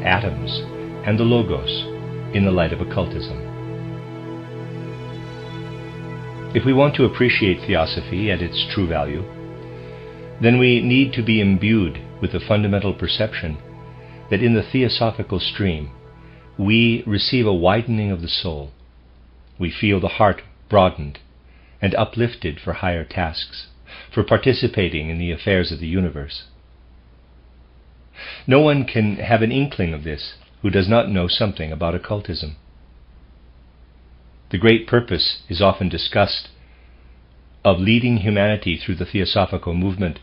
atoms and the Logos in the light of occultism. If we want to appreciate theosophy at its true value, then we need to be imbued with the fundamental perception that in the theosophical stream we receive a widening of the soul. We feel the heart broadened and uplifted for higher tasks, for participating in the affairs of the universe. No one can have an inkling of this who does not know something about occultism. The great purpose is often discussed of leading humanity through the theosophical movement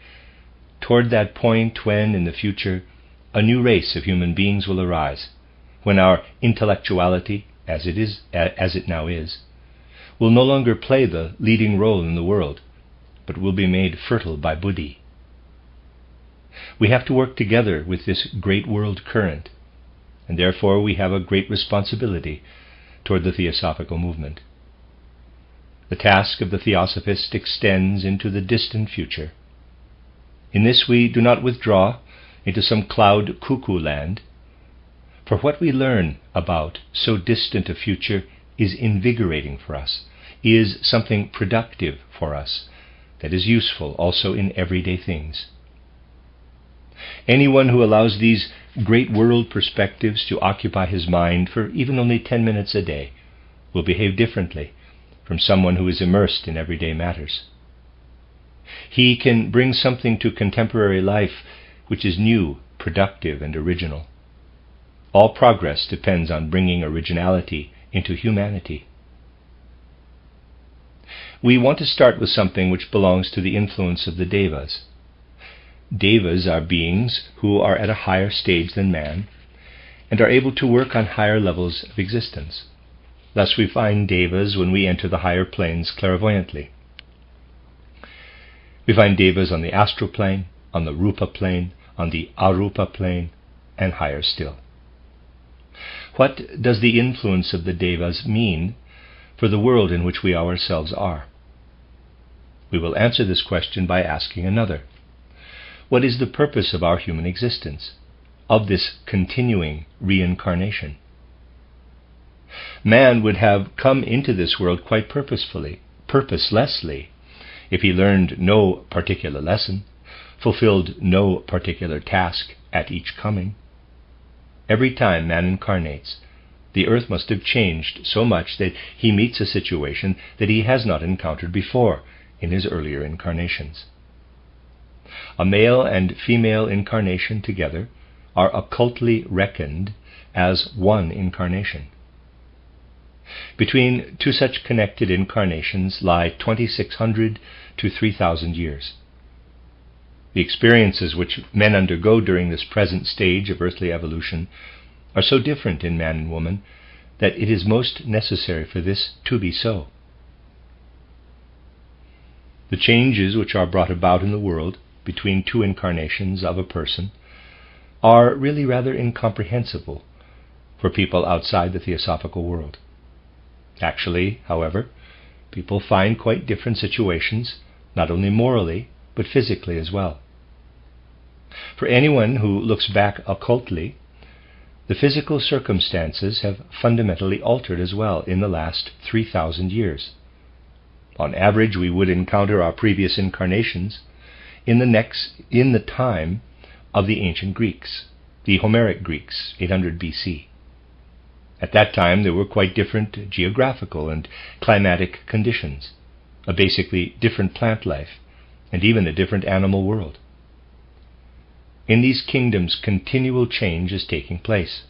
toward that point when, in the future, a new race of human beings will arise, when our intellectuality, as it now is, will no longer play the leading role in the world, but will be made fertile by buddhi. We have to work together with this great world current, and therefore we have a great responsibility toward the theosophical movement. The task of the theosophist extends into the distant future. In this we do not withdraw into some cloud cuckoo land, for what we learn about so distant a future is invigorating for us, is something productive for us, that is useful also in everyday things. Anyone who allows these great world perspectives to occupy his mind for even only 10 minutes a day will behave differently from someone who is immersed in everyday matters. He can bring something to contemporary life which is new, productive, and original. All progress depends on bringing originality into humanity. We want to start with something which belongs to the influence of the devas. Devas are beings who are at a higher stage than man and are able to work on higher levels of existence. Thus we find devas when we enter the higher planes clairvoyantly. We find devas on the astral plane, on the rupa plane, on the arupa plane, and higher still. What does the influence of the devas mean for the world in which we ourselves are? We will answer this question by asking another. What is the purpose of our human existence, of this continuing reincarnation? Man would have come into this world quite purposelessly, if he learned no particular lesson, fulfilled no particular task at each coming. Every time man incarnates, the earth must have changed so much that he meets a situation that he has not encountered before in his earlier incarnations. A male and female incarnation together are occultly reckoned as one incarnation. Between two such connected incarnations lie 2,600 to 3,000 years. The experiences which men undergo during this present stage of earthly evolution are so different in man and woman that it is most necessary for this to be so. The changes which are brought about in the world between two incarnations of a person are really rather incomprehensible for people outside the theosophical world. Actually, however, people find quite different situations, not only morally, but physically as well. For anyone who looks back occultly, the physical circumstances have fundamentally altered as well in the last 3,000 years. On average, we would encounter our previous incarnations in the time of the ancient Greeks, the Homeric Greeks, 800 BC. At that time, there were quite different geographical and climatic conditions, a basically different plant life, and even a different animal world. In these kingdoms, continual change is taking place.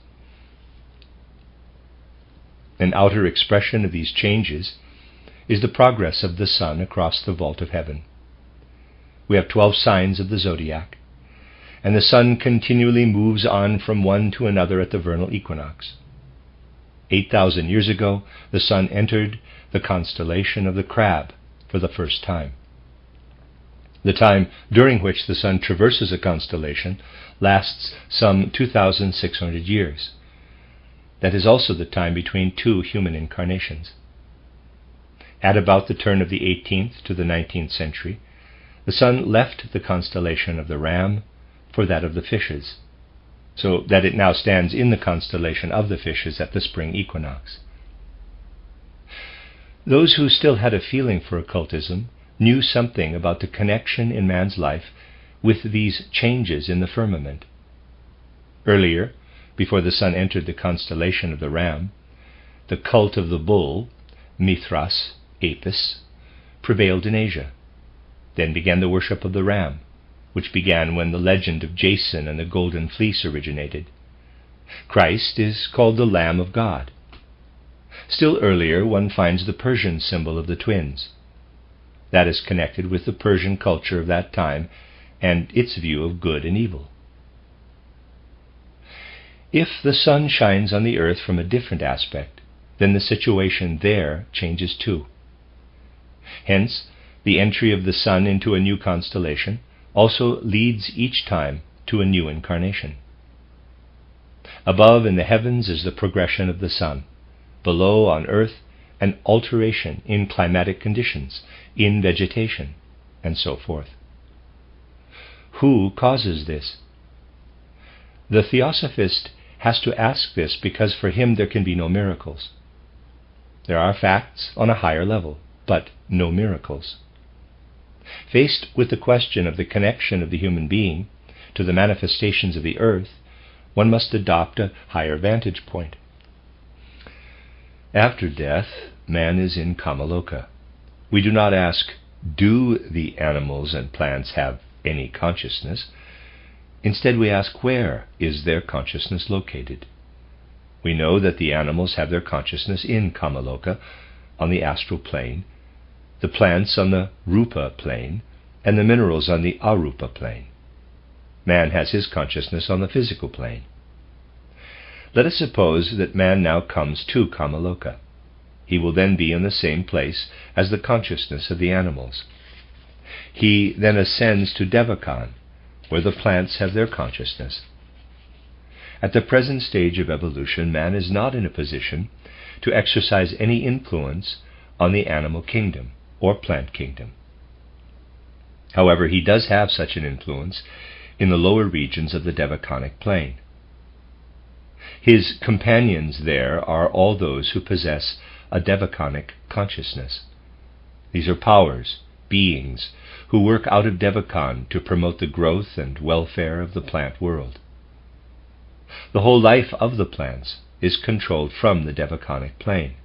An outer expression of these changes is the progress of the sun across the vault of heaven. We have 12 signs of the zodiac, and the sun continually moves on from one to another at the vernal equinox. 8,000 years ago, the sun entered the constellation of the Crab for the first time. The time during which the sun traverses a constellation lasts some 2,600 years. That is also the time between two human incarnations. At about the turn of the 18th to the 19th century, the sun left the constellation of the Ram for that of the Fishes. so that it now stands in the constellation of the fishes at the spring equinox. Those who still had a feeling for occultism knew something about the connection in man's life with these changes in the firmament. Earlier, before the sun entered the constellation of the Ram, the cult of the bull, Mithras, Apis, prevailed in Asia. Then began the worship of the Ram, which began when the legend of Jason and the golden fleece originated. Christ is called the Lamb of God. Still earlier, one finds the Persian symbol of the twins. That is connected with the Persian culture of that time and its view of good and evil. If the sun shines on the earth from a different aspect, then the situation there changes too. Hence, the entry of the sun into a new constellation also leads each time to a new incarnation. Above in the heavens is the progression of the sun. Below on earth, an alteration in climatic conditions, in vegetation, and so forth. Who causes this? The theosophist has to ask this because for him there can be no miracles. There are facts on a higher level, but no miracles. Faced with the question of the connection of the human being to the manifestations of the earth, one must adopt a higher vantage point. After death, man is in Kamaloka. We do not ask, do the animals and plants have any consciousness? Instead, we ask, where is their consciousness located? We know that the animals have their consciousness in Kamaloka, on the astral plane, the plants on the Rupa plane, and the minerals on the Arupa plane. Man has his consciousness on the physical plane. Let us suppose that man now comes to Kamaloka. He will then be in the same place as the consciousness of the animals. He then ascends to Devakan, where the plants have their consciousness. At the present stage of evolution, man is not in a position to exercise any influence on the animal kingdom or plant kingdom. However, he does have such an influence in the lower regions of the Devakanic plane. His companions there are all those who possess a Devakanic consciousness. These are powers, beings, who work out of Devakan to promote the growth and welfare of the plant world. The whole life of the plants is controlled from the Devakanic plane.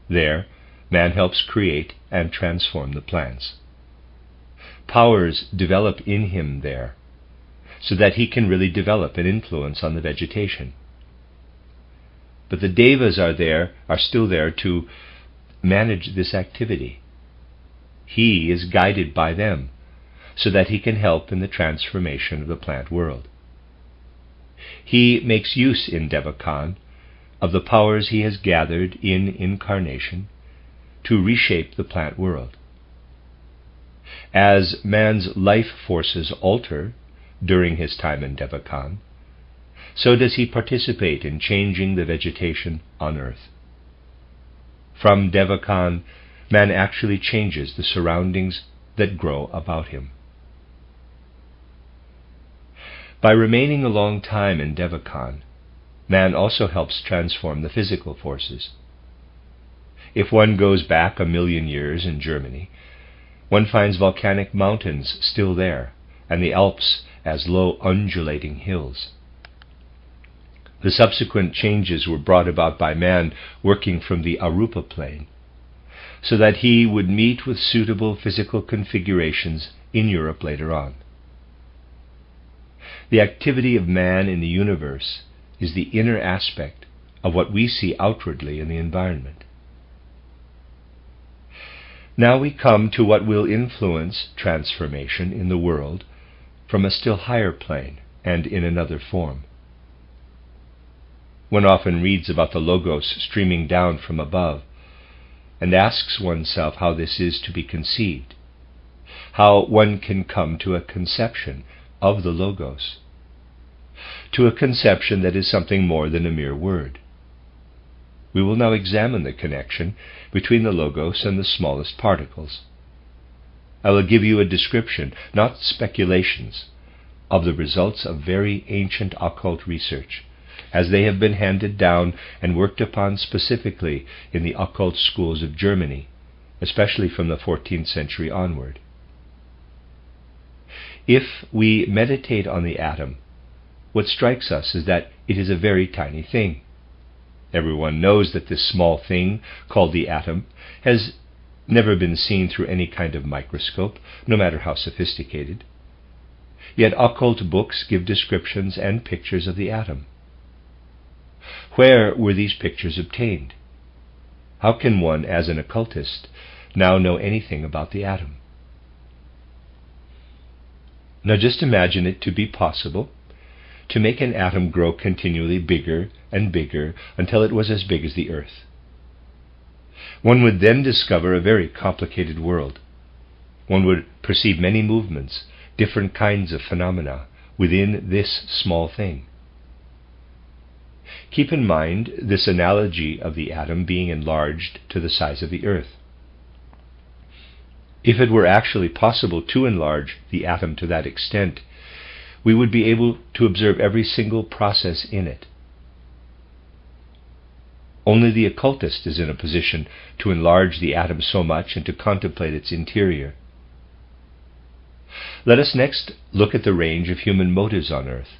There, man helps create and transform the plants. Powers develop in him there, so that he can really develop an influence on the vegetation. But the devas are still there to manage this activity. He is guided by them, so that he can help in the transformation of the plant world. He makes use in Devakan of the powers he has gathered in incarnation to reshape the plant world. As man's life forces alter during his time in Devakan, so does he participate in changing the vegetation on earth. From Devakan, man actually changes the surroundings that grow about him. By remaining a long time in Devakan, man also helps transform the physical forces. If one goes back 1,000,000 years in Germany, one finds volcanic mountains still there, and the Alps as low undulating hills. The subsequent changes were brought about by man working from the Arupa plane, so that he would meet with suitable physical configurations in Europe later on. The activity of man in the universe is the inner aspect of what we see outwardly in the environment. Now we come to what will influence transformation in the world from a still higher plane and in another form. One often reads about the Logos streaming down from above and asks oneself how this is to be conceived, how one can come to a conception of the Logos, to a conception that is something more than a mere word. We will now examine the connection between the Logos and the smallest particles. I will give you a description, not speculations, of the results of very ancient occult research, as they have been handed down and worked upon specifically in the occult schools of Germany, especially from the 14th century onward. If we meditate on the atom, what strikes us is that it is a very tiny thing. Everyone knows that this small thing, called the atom, has never been seen through any kind of microscope, no matter how sophisticated. Yet occult books give descriptions and pictures of the atom. Where were these pictures obtained? How can one, as an occultist, now know anything about the atom? Now just imagine it to be possible to make an atom grow continually bigger and bigger until it was as big as the earth. One would then discover a very complicated world. One would perceive many movements, different kinds of phenomena within this small thing. Keep in mind this analogy of the atom being enlarged to the size of the earth. If it were actually possible to enlarge the atom to that extent, we would be able to observe every single process in it. Only the occultist is in a position to enlarge the atom so much and to contemplate its interior. Let us next look at the range of human motives on earth,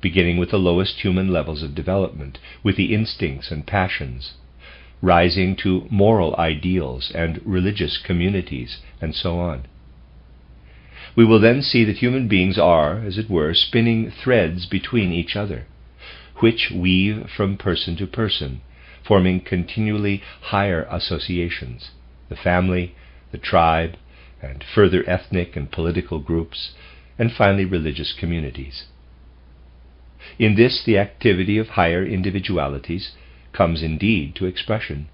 beginning with the lowest human levels of development, with the instincts and passions, rising to moral ideals and religious communities, and so on. We will then see that human beings are, as it were, spinning threads between each other, which weave from person to person, forming continually higher associations, the family, the tribe, and further ethnic and political groups, and finally religious communities. In this, the activity of higher individualities comes indeed to expression.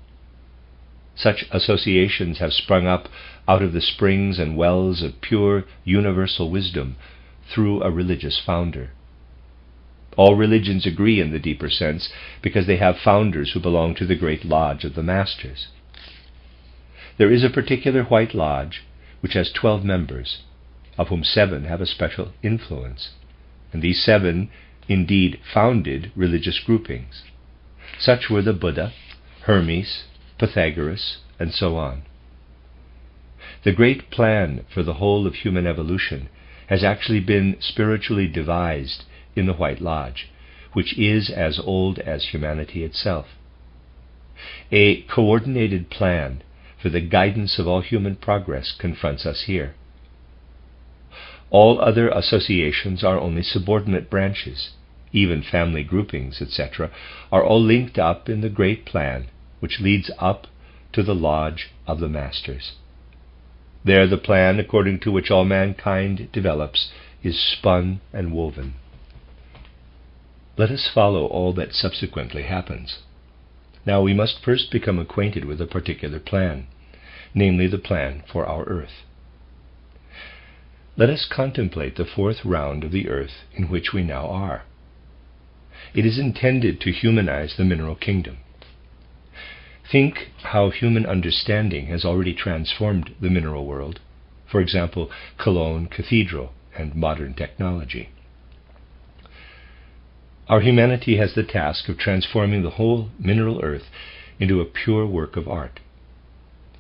Such associations have sprung up out of the springs and wells of pure universal wisdom through a religious founder. All religions agree in the deeper sense because they have founders who belong to the great lodge of the masters. There is a particular white lodge which has 12 members, of whom 7 have a special influence, and these 7 indeed founded religious groupings. Such were the Buddha, Hermes, Pythagoras, and so on. The great plan for the whole of human evolution has actually been spiritually devised in the White Lodge, which is as old as humanity itself. A coordinated plan for the guidance of all human progress confronts us here. All other associations are only subordinate branches. Even family groupings, etc., are all linked up in the great plan which leads up to the lodge of the masters. There the plan according to which all mankind develops is spun and woven. Let us follow all that subsequently happens. Now we must first become acquainted with a particular plan, namely the plan for our earth. Let us contemplate the 4th round of the earth in which we now are. It is intended to humanize the mineral kingdom. Think how human understanding has already transformed the mineral world, for example, Cologne Cathedral and modern technology. Our humanity has the task of transforming the whole mineral earth into a pure work of art.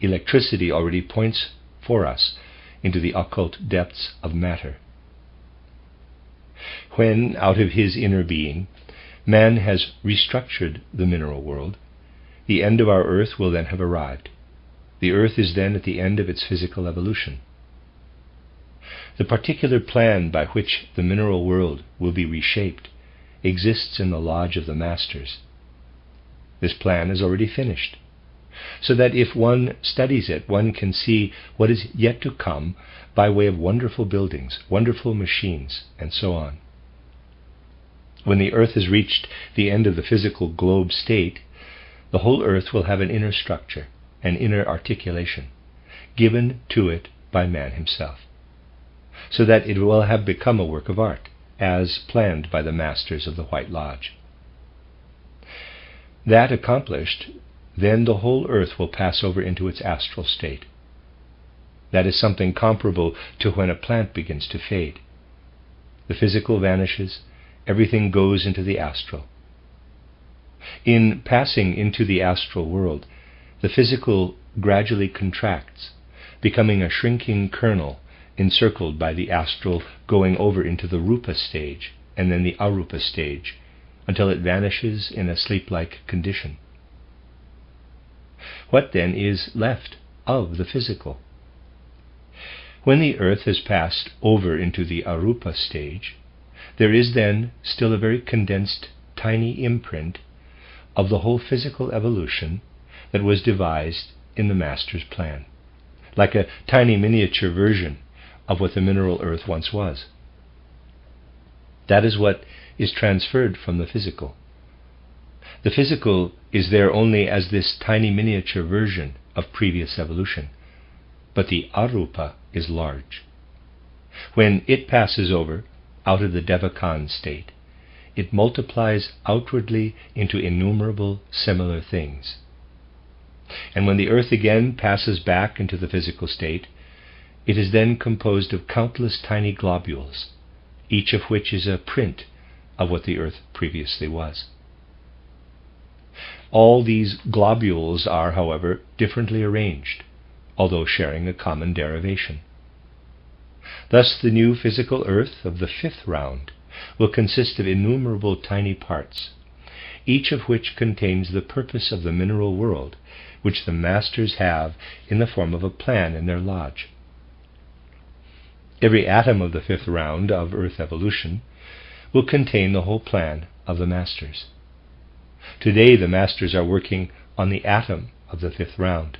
Electricity already points for us into the occult depths of matter. When, out of his inner being, man has restructured the mineral world, the end of our earth will then have arrived. The earth is then at the end of its physical evolution. The particular plan by which the mineral world will be reshaped exists in the lodge of the masters. This plan is already finished, so that if one studies it, one can see what is yet to come by way of wonderful buildings, wonderful machines, and so on. When the earth has reached the end of the physical globe state, the whole earth will have an inner structure, an inner articulation, given to it by man himself, so that it will have become a work of art, as planned by the masters of the White Lodge. That accomplished, then the whole earth will pass over into its astral state. That is something comparable to when a plant begins to fade. The physical vanishes, everything goes into the astral. In passing into the astral world, the physical gradually contracts, becoming a shrinking kernel encircled by the astral, going over into the rupa stage and then the arupa stage, until it vanishes in a sleep-like condition. What then is left of the physical? When the earth has passed over into the arupa stage, there is then still a very condensed, tiny imprint of the whole physical evolution that was devised in the Master's plan, like a tiny miniature version of what the mineral earth once was. That is what is transferred from the physical. The physical is there only as this tiny miniature version of previous evolution, but the arupa is large. When it passes over out of the Devakan state, it multiplies outwardly into innumerable similar things. And when the earth again passes back into the physical state, it is then composed of countless tiny globules, each of which is a print of what the earth previously was. All these globules are, however, differently arranged, although sharing a common derivation. Thus the new physical earth of the fifth round will consist of innumerable tiny parts, each of which contains the purpose of the mineral world, which the Masters have in the form of a plan in their lodge. Every atom of the fifth round of earth evolution will contain the whole plan of the Masters. Today the Masters are working on the atom of the fifth round.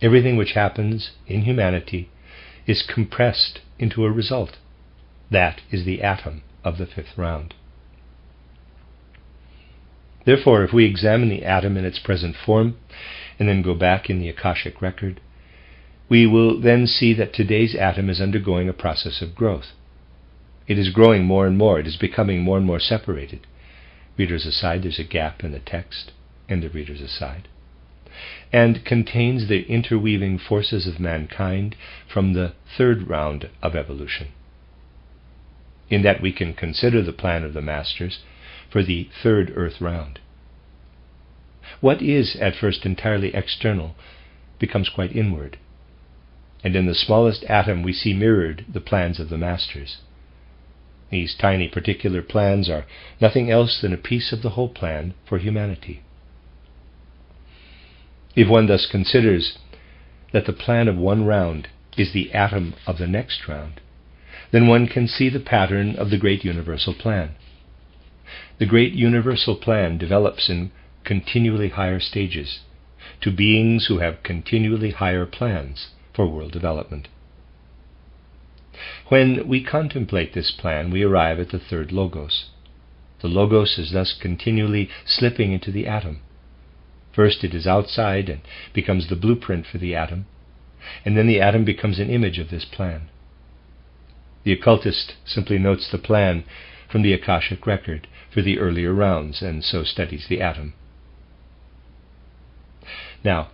Everything which happens in humanity is compressed into a result. That is the atom of the fifth round. Therefore, if we examine the atom in its present form, and then go back in the Akashic record, we will then see that today's atom is undergoing a process of growth. It is growing more and more. It is becoming more and more separated. Readers aside, there's a gap in the text, and the readers aside, and contains the interweaving forces of mankind from the third round of evolution. In that we can consider the plan of the Masters for the third earth round. What is at first entirely external becomes quite inward, and in the smallest atom we see mirrored the plans of the Masters. These tiny particular plans are nothing else than a piece of the whole plan for humanity. If one thus considers that the plan of one round is the atom of the next round, then one can see the pattern of the great universal plan. The great universal plan develops in continually higher stages to beings who have continually higher plans for world development. When we contemplate this plan, we arrive at the third logos. The logos is thus continually slipping into the atom. First it is outside and becomes the blueprint for the atom, and then the atom becomes an image of this plan. The occultist simply notes the plan from the Akashic record for the earlier rounds, and so studies the atom. Now,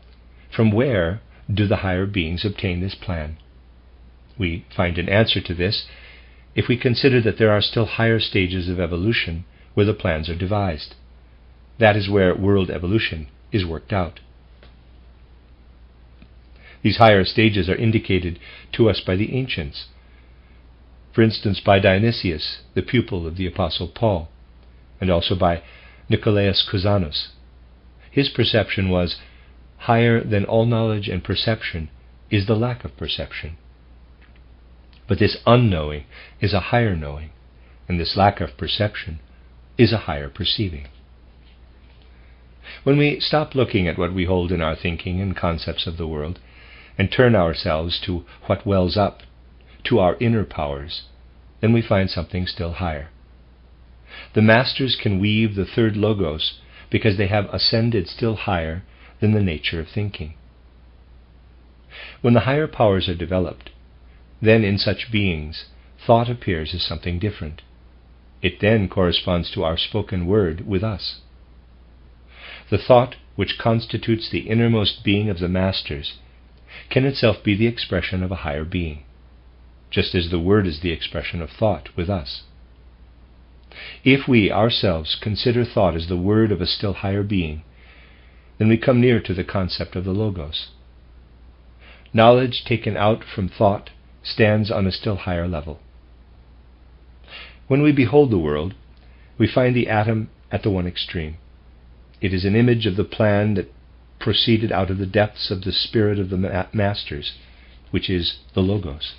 from where do the higher beings obtain this plan? We find an answer to this if we consider that there are still higher stages of evolution where the plans are devised. That is where world evolution is worked out. These higher stages are indicated to us by the ancients. For instance, by Dionysius, the pupil of the Apostle Paul, and also by Nicolaus Cusanus. His perception was, higher than all knowledge and perception is the lack of perception. But this unknowing is a higher knowing, and this lack of perception is a higher perceiving. When we stop looking at what we hold in our thinking and concepts of the world, and turn ourselves to what wells up, to our inner powers, then we find something still higher. The Masters can weave the third logos because they have ascended still higher than the nature of thinking. When the higher powers are developed, then in such beings, thought appears as something different. It then corresponds to our spoken word with us. The thought which constitutes the innermost being of the Masters can itself be the expression of a higher being. just as the word is the expression of thought with us. If we ourselves consider thought as the word of a still higher being, then we come near to the concept of the Logos. Knowledge taken out from thought stands on a still higher level. When we behold the world, we find the atom at the one extreme. It is an image of the plan that proceeded out of the depths of the spirit of the masters, which is the Logos.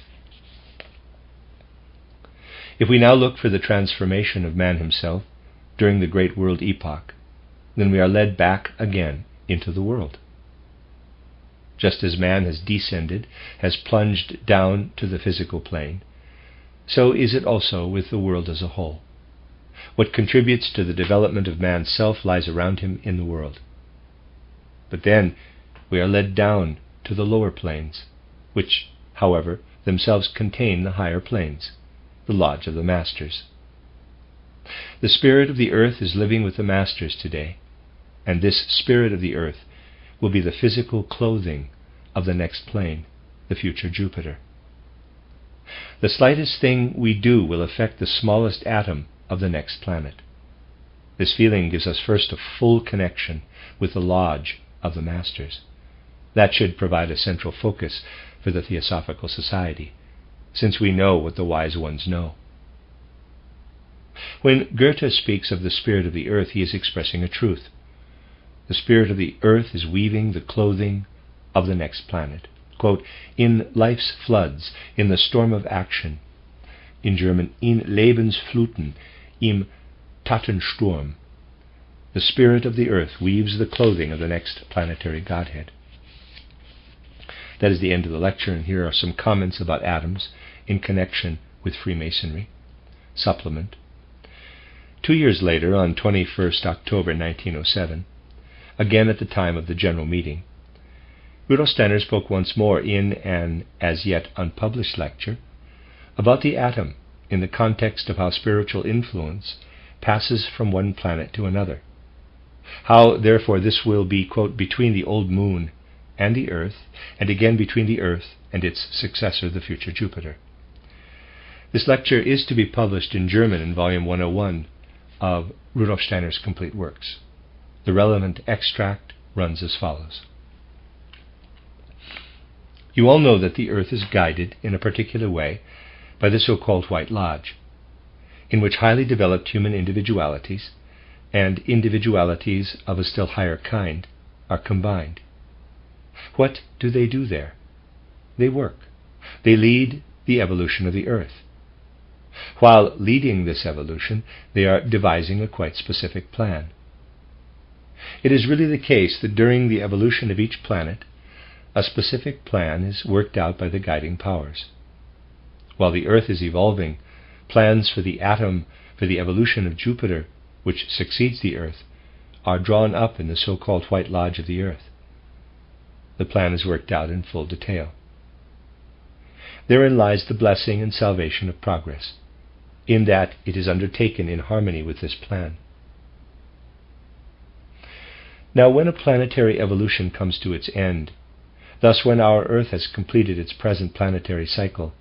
If we now look for the transformation of man himself during the great world epoch, then we are led back again into the world. Just as man has descended, has plunged down to the physical plane, so is it also with the world as a whole. What contributes to the development of man's self lies around him in the world. But then we are led down to the lower planes, which, however, themselves contain the higher planes, the lodge of the masters. The spirit of the earth is living with the masters today, and this spirit of the earth will be the physical clothing of the next plane, the future Jupiter. The slightest thing we do will affect the smallest atom of the next planet. This feeling gives us first a full connection with the lodge of the masters. That should provide a central focus for the Theosophical Society, since we know what the wise ones know. When Goethe speaks of the spirit of the earth, he is expressing a truth. The spirit of the earth is weaving the clothing of the next planet. Quote, in life's floods, in the storm of action, in German, in Lebensfluten, im Tatensturm, the spirit of the earth weaves the clothing of the next planetary Godhead. That is the end of the lecture, and here are some comments about atoms in connection with Freemasonry. Supplement. 2 years later, on 21st October 1907, again at the time of the general meeting, Rudolf Steiner spoke once more in an as yet unpublished lecture about the atom in the context of how spiritual influence passes from one planet to another. How, therefore, this will be, quote, between the old moon and the earth, and again between the earth and its successor, the future Jupiter. This lecture is to be published in German in volume 101 of Rudolf Steiner's complete works. The relevant extract runs as follows. You all know that the earth is guided in a particular way by the so-called White Lodge, in which highly developed human individualities and individualities of a still higher kind are combined. What do they do there? They work. They lead the evolution of the earth. While leading this evolution, they are devising a quite specific plan. It is really the case that during the evolution of each planet, a specific plan is worked out by the guiding powers. While the earth is evolving, plans for the atom, for the evolution of Jupiter, which succeeds the earth, are drawn up in the so-called White Lodge of the earth. The plan is worked out in full detail. Therein lies the blessing and salvation of progress, in that it is undertaken in harmony with this plan. Now, when a planetary evolution comes to its end, thus when our earth has completed its present planetary cycle,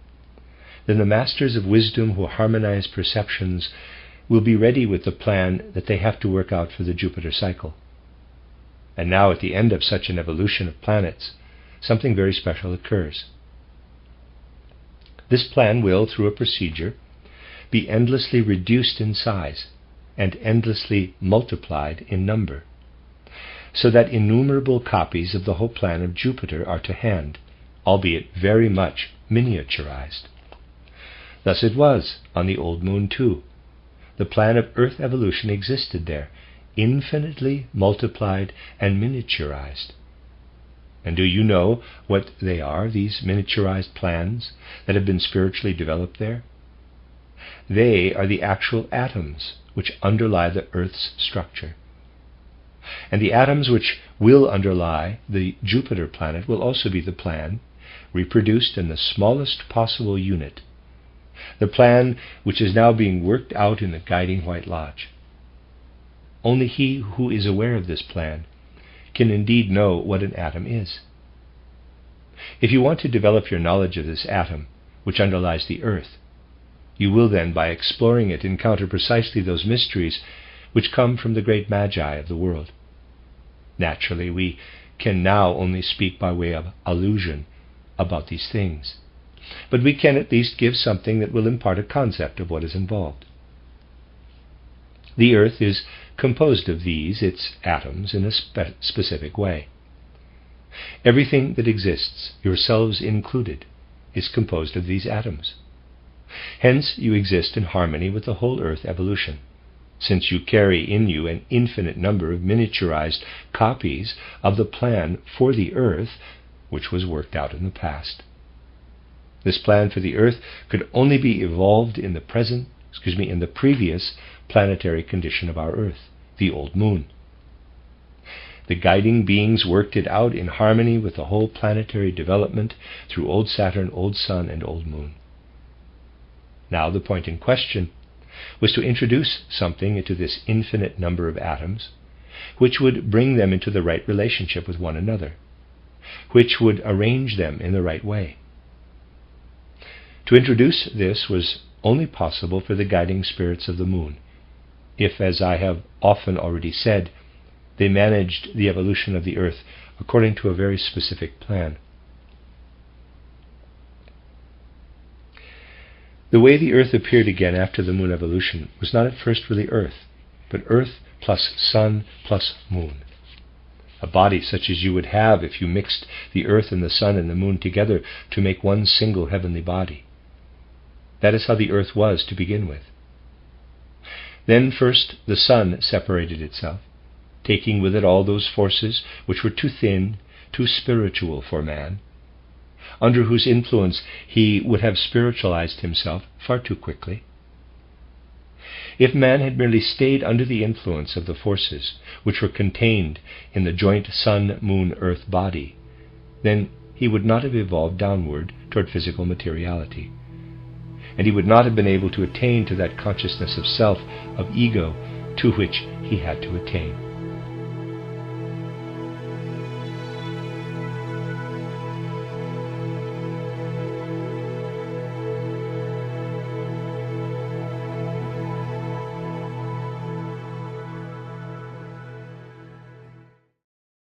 then the masters of wisdom who harmonize perceptions will be ready with the plan that they have to work out for the Jupiter cycle. And now, at the end of such an evolution of planets, something very special occurs. This plan will, through a procedure, be endlessly reduced in size and endlessly multiplied in number, so that innumerable copies of the whole plan of Jupiter are to hand, albeit very much miniaturized. Thus it was on the old moon too. The plan of Earth evolution existed there, infinitely multiplied and miniaturized. And do you know what they are, these miniaturized plans that have been spiritually developed there? They are the actual atoms which underlie the Earth's structure. And the atoms which will underlie the Jupiter planet will also be the plan, reproduced in the smallest possible unit, the plan which is now being worked out in the guiding White Lodge. Only he who is aware of this plan can indeed know what an atom is. If you want to develop your knowledge of this atom, which underlies the earth. You will then, by exploring it, encounter precisely those mysteries which come from the great magi of the world. Naturally, we can now only speak by way of allusion about these things, but we can at least give something that will impart a concept of what is involved. The earth is composed of these, its atoms, in a specific way. Everything that exists, yourselves included, is composed of these atoms. Hence you exist in harmony with the whole earth evolution, since you carry in you an infinite number of miniaturized copies of the plan for the earth which was worked out in the past. This plan for the earth could only be evolved in the previous planetary condition of our earth, the old moon. The guiding beings worked it out in harmony with the whole planetary development through old Saturn, old Sun, and old Moon. Now the point in question was to introduce something into this infinite number of atoms which would bring them into the right relationship with one another, which would arrange them in the right way. To introduce this was only possible for the guiding spirits of the moon, if, as I have often already said, they managed the evolution of the earth according to a very specific plan. The way the earth appeared again after the moon evolution was not at first really earth, but earth plus sun plus moon. A body such as you would have if you mixed the earth and the sun and the moon together to make one single heavenly body. That is how the earth was to begin with. Then first the sun separated itself, taking with it all those forces which were too thin, too spiritual for man, under whose influence he would have spiritualized himself far too quickly. If man had merely stayed under the influence of the forces which were contained in the joint sun-moon-earth body, then he would not have evolved downward toward physical materiality, and he would not have been able to attain to that consciousness of self, of ego, to which he had to attain.